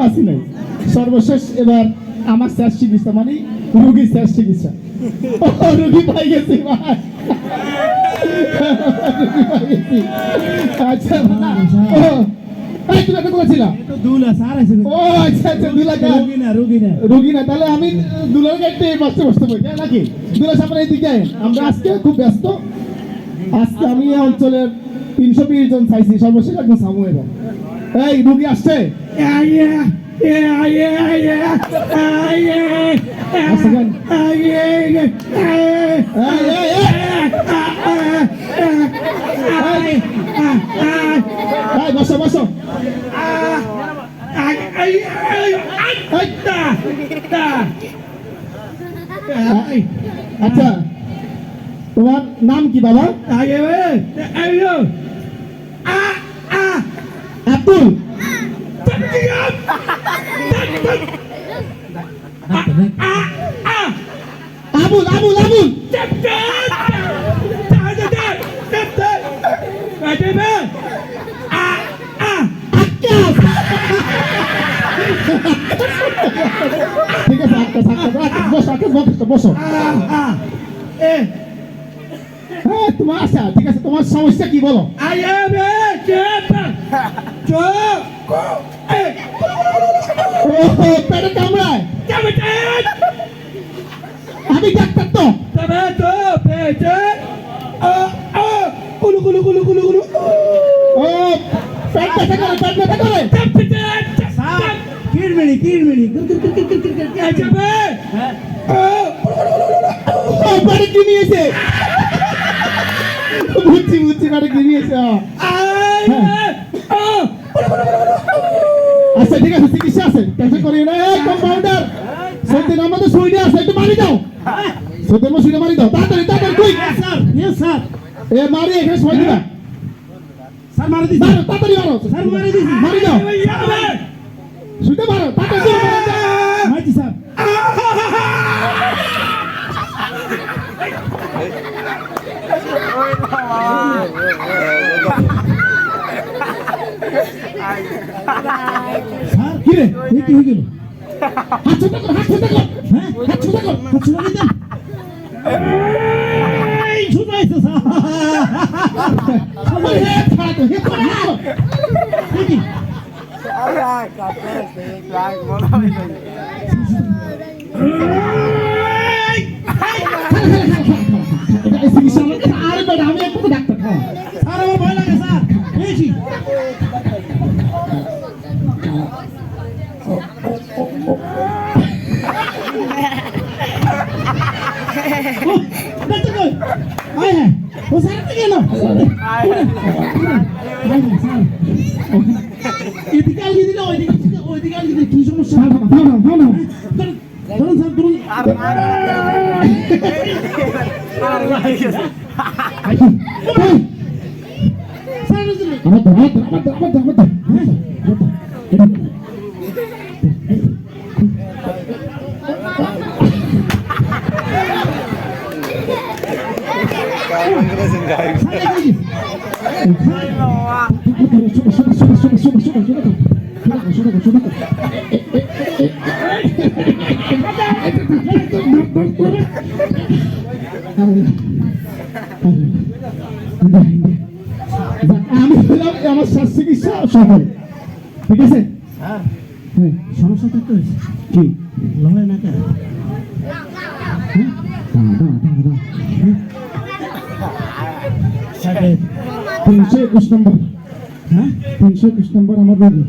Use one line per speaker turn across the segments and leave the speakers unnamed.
বাঁচি নাই। সর্বশেষ এবার আমার শেষ চিকিৎসা মানে রোগীর শেষ চিকিৎসা। রোগী পাই গেছি ভাই, রোগী পাই গেছি। আচ্ছা এই তুমি কত বলছিলা? ও আচ্ছা আচ্ছা, রোগী না। তাহলে আমি দুলার গাড়িতে বসতে পারি নাকি? দুলার সামনে এই দিকে আমরা আজকে খুব ব্যস্ত। আজকে আমি এই অঞ্চলের 320 জন চাইছি, সর্বশেষ একজন সামু। এবার এই রোগী আসছে। বসো বসো। আচ্ছা তোমার নাম কি বাবা? আব্দুল। আবুল আবুল আবুল। ঠিক আছে, বসো। তোমার আচ্ছা ঠিক আছে, তোমার সমস্যা কি বলো? পেটে কামড়ায়। আমি ডাক্তার তো। ও পেট ব্যথা করে। বাড়ি কি নিয়েছে? বুঝছি বাড়ি কি নিয়েছে। আচ্ছা ঠিক আছে, চিকিৎসা আছে, টেনশন করিও না। কম্পাউন্ডার সত্যি আমাদের সুইডে আছে, একটু মারি দাও। সত্যি আমার সুইডে মারি দাও, তাড়াতাড়ি কুইক। স্যার এ মারি, এখানে সময় দিবা। স্যার মারি দিছি, তাড়াতাড়ি মারো। স্যার মারি দিছি, মারি দাও। সুইডে মারো, তাড়াতাড়ি মারি স্যার। কি রে, কি হয়ে গেল? হাত ছোট কর। হ্যাঁ হাত ছোট কর দেন। এই ছোটাইছে স্যার। আমার হেড খারাপ হয়ে গেল। কি আরে কাটতে ট্রাই বলা হইছে। এটা চিকিৎসা আমাকে আরে বেটা, আমি একটা ডাক্তার। স্যার আমার ভয় লাগে স্যার। এইছি কি সমস্যা? আমি আমার শ্বাস চিকিৎসা সফল। ঠিক আছে, সমস্যা তো কি লড়ে না কেন? 321 নম্বর। হ্যাঁ 321 নম্বর আমার রোগী।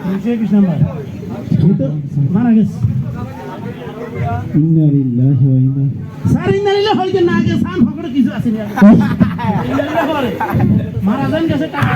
321 নম্বর মারা গেছে। ইন্নালিল্লাহি ওয়া ইন্না স্যার ইন্নালিল্লাহি হইতে না গেছে সান ফকড়ে কিছু আছে না। মারা যান গেছে টাকা